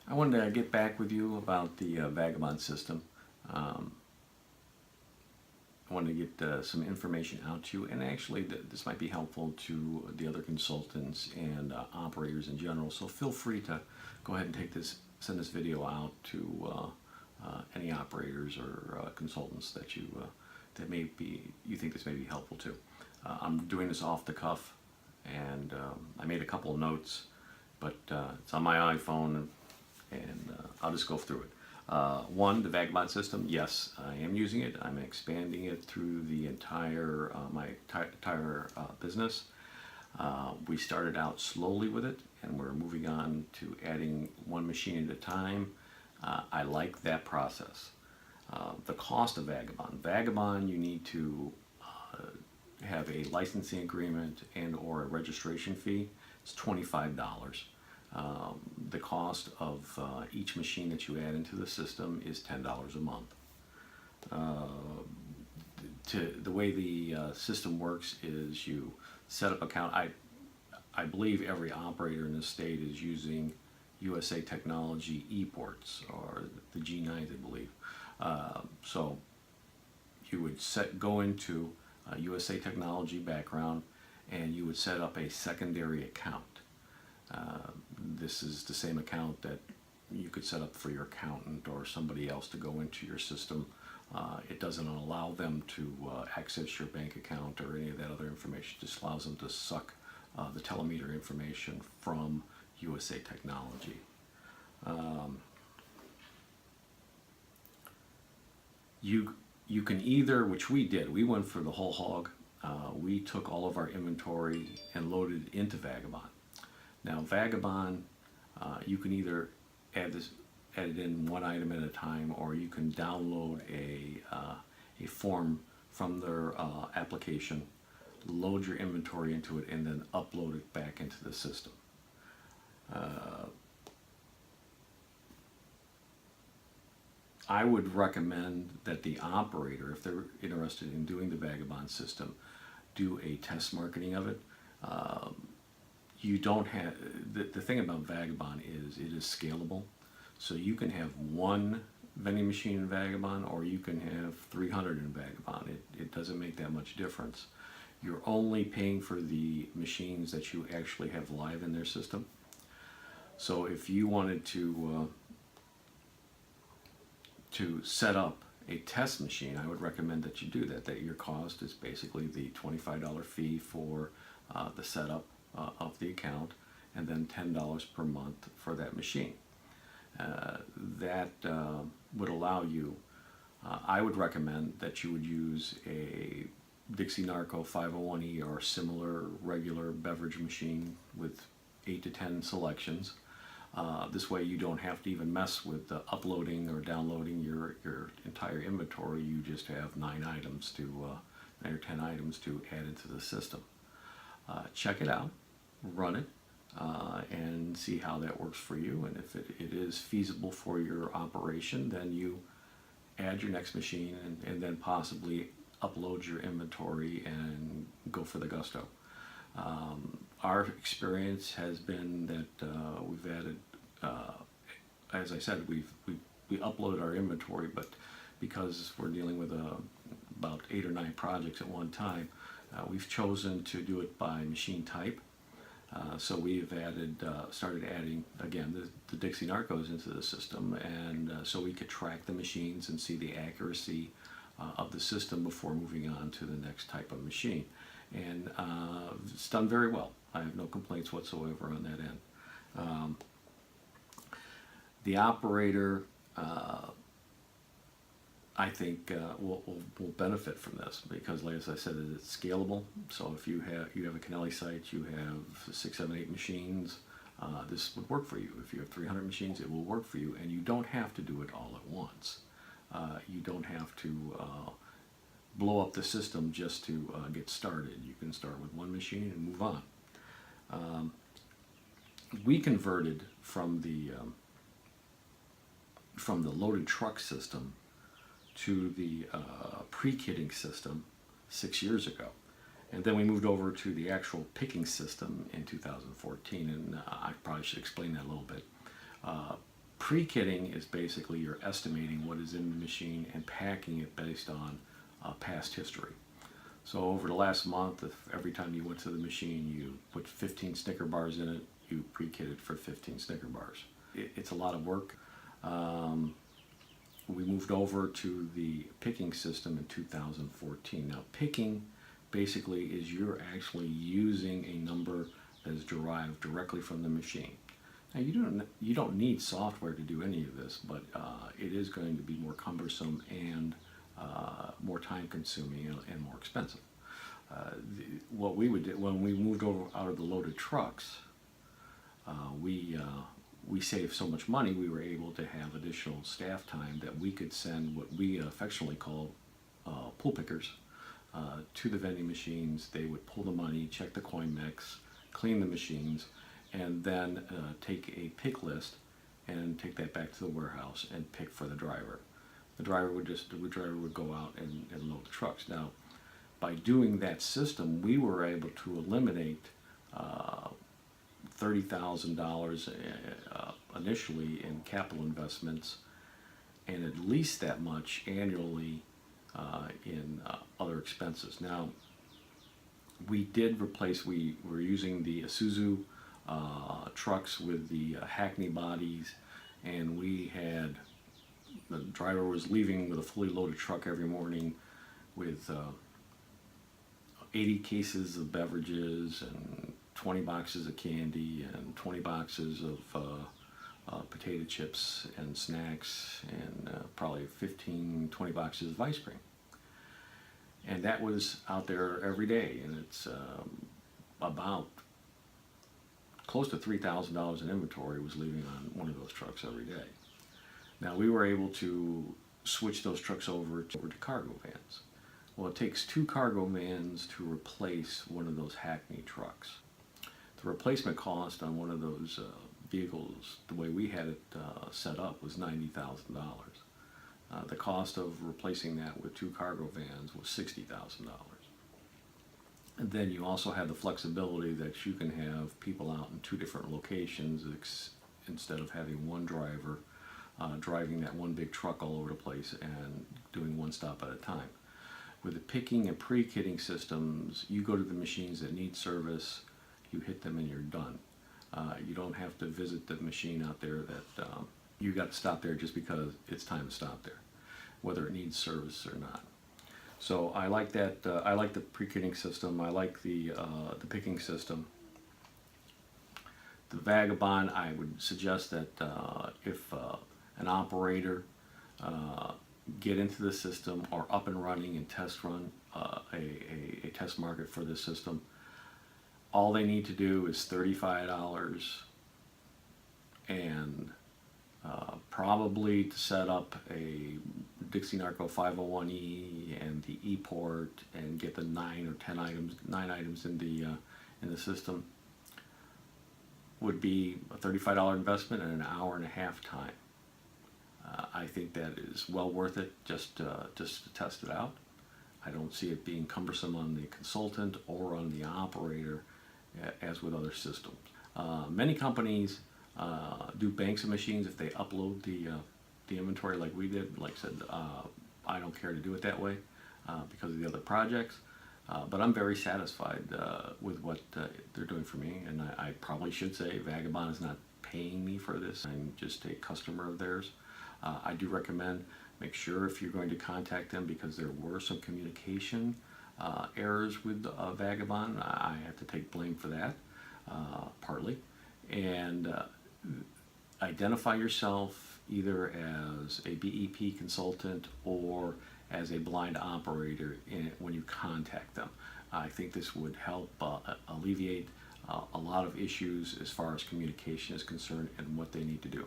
I wanted to get back with you about the Vagabond system. Um, I wanted to get some information out to you, and actually this might be helpful to the other consultants and operators in general. So feel free to go ahead and send this video out to any operators or consultants that you think this may be helpful to. I'm doing this off the cuff, and I made a couple of notes, but it's on my iPhone, and I'll just go through it. One, the Vagabond system. Yes, I am using it. I'm expanding it through the entire my entire business. We started out slowly with it, and we're moving on to adding one machine at a time. I like that process. The cost of Vagabond, you need to have a licensing agreement and or a registration fee. It's $25. The cost of each machine that you add into the system is $10 a month. The way the system works is you set up account. I believe every operator in this state is using USA Technology ePorts, or the G9s, I believe. So you would go into USA Technology background, and you would set up a secondary account. This is the same account that you could set up for your accountant or somebody else to go into your system. It doesn't allow them to access your bank account or any of that other information. It just allows them to suck the telemeter information from USA Technology. You can either, which we did, we went for the whole hog. We took all of our inventory and loaded it into Vagabond. Now Vagabond, you can either add it in one item at a time, or you can download a form from their application, load your inventory into it, and then upload it back into the system. I would recommend that the operator, if they're interested in doing the Vagabond system, do a test marketing of it. You don't have, the thing about Vagabond is it is scalable. So you can have one vending machine in Vagabond, or you can have 300 in Vagabond. It doesn't make that much difference. You're only paying for the machines that you actually have live in their system. So if you wanted to set up a test machine, I would recommend that you do that. That your cost is basically the $25 fee for the setup of the account, and then $10 per month for that machine. That would allow you, I would recommend that you would use a Dixie Narco 501E or similar regular beverage machine with 8 to 10 selections. This way you don't have to even mess with uploading or downloading your entire inventory. You just have 9 or 10 items to add into the system. Check it out, run it, and see how that works for you. And if it is feasible for your operation, then you add your next machine and then possibly upload your inventory and go for the gusto. Our experience has been that we've added, as I said, we uploaded our inventory, but because we're dealing with about 8 or 9 projects at one time, we've chosen to do it by machine type. So we've started adding, again, the Dixie Narcos into the system, and so we could track the machines and see the accuracy of the system before moving on to the next type of machine. And it's done very well. I have no complaints whatsoever on that end. The operator, I think, will benefit from this because, like as I said, it's scalable. So if you have a Kennelly site, you have 6, 7, 8 machines, this would work for you. If you have 300 machines, it will work for you, and you don't have to do it all at once. You don't have to blow up the system just to get started. You can start with one machine and move on. We converted from the loaded truck system to the pre-kitting system 6 years ago. And then we moved over to the actual picking system in 2014, and I probably should explain that a little bit. Pre-kitting is basically you're estimating what is in the machine and packing it based on past history. So over the last month, if every time you went to the machine you put 15 Snicker bars in it, you pre-kitted for 15 Snicker bars. It's a lot of work. We moved over to the picking system in 2014. Now picking basically is you're actually using a number that is derived directly from the machine. Now you don't need software to do any of this, but it is going to be more cumbersome and more time consuming and more expensive. What we would do when we moved over out of the loaded trucks, we saved so much money. We were able to have additional staff time that we could send what we affectionately call pull pickers to the vending machines. They would pull the money, check the coin mix, clean the machines, and then take a pick list and take that back to the warehouse and pick for the driver. The driver would go out and load the trucks. Now, by doing that system, we were able to eliminate $30,000 initially in capital investments, and at least that much annually in other expenses. Now, we did replace. We were using the Isuzu trucks with the Hackney bodies, and the driver was leaving with a fully loaded truck every morning with 80 cases of beverages and 20 boxes of candy and 20 boxes of potato chips and snacks and probably 20 boxes of ice cream. And that was out there every day, and it's about close to $3,000 in inventory was leaving on one of those trucks every day. Now we were able to switch those trucks over to cargo vans. Well, it takes 2 cargo vans to replace one of those Hackney trucks. The replacement cost on one of those vehicles, the way we had it set up, was $90,000. The cost of replacing that with 2 cargo vans was $60,000. And then you also have the flexibility that you can have people out in 2 different locations instead of having one driver driving that one big truck all over the place and doing one stop at a time. With the picking and pre-kitting systems, you go to the machines that need service, you hit them and you're done. You don't have to visit the machine out there that you got to stop there just because it's time to stop there, whether it needs service or not. So I like that. I like the pre-kitting system. I like the picking system. The Vagabond, I would suggest that if an operator get into the system or up and running and test run a test market for this system, all they need to do is $35 and probably to set up a Dixie Narco 501E and the E-port and get the 9 items in the system would be a $35 investment and an hour and a half time. I think that is well worth it just to test it out. I don't see it being cumbersome on the consultant or on the operator as with other systems. Many companies do banks of machines if they upload the inventory like we did. Like I said, I don't care to do it that way because of the other projects. But I'm very satisfied with what they're doing for me, and I probably should say Vagabond is not paying me for this. I'm just a customer of theirs. I do recommend make sure if you're going to contact them, because there were some communication errors with Vagabond. I have to take blame for that, partly. And identify yourself either as a BEP consultant or as a blind operator when you contact them. I think this would help alleviate a lot of issues as far as communication is concerned and what they need to do.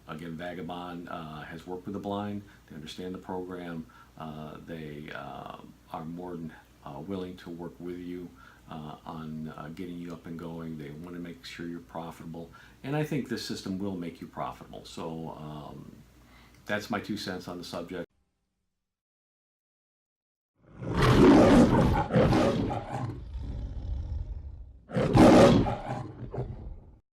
Again, Vagabond has worked with the blind. They understand the program. They are more than willing to work with you on getting you up and going. They want to make sure you're profitable, and I think this system will make you profitable. So that's my 2 cents on the subject.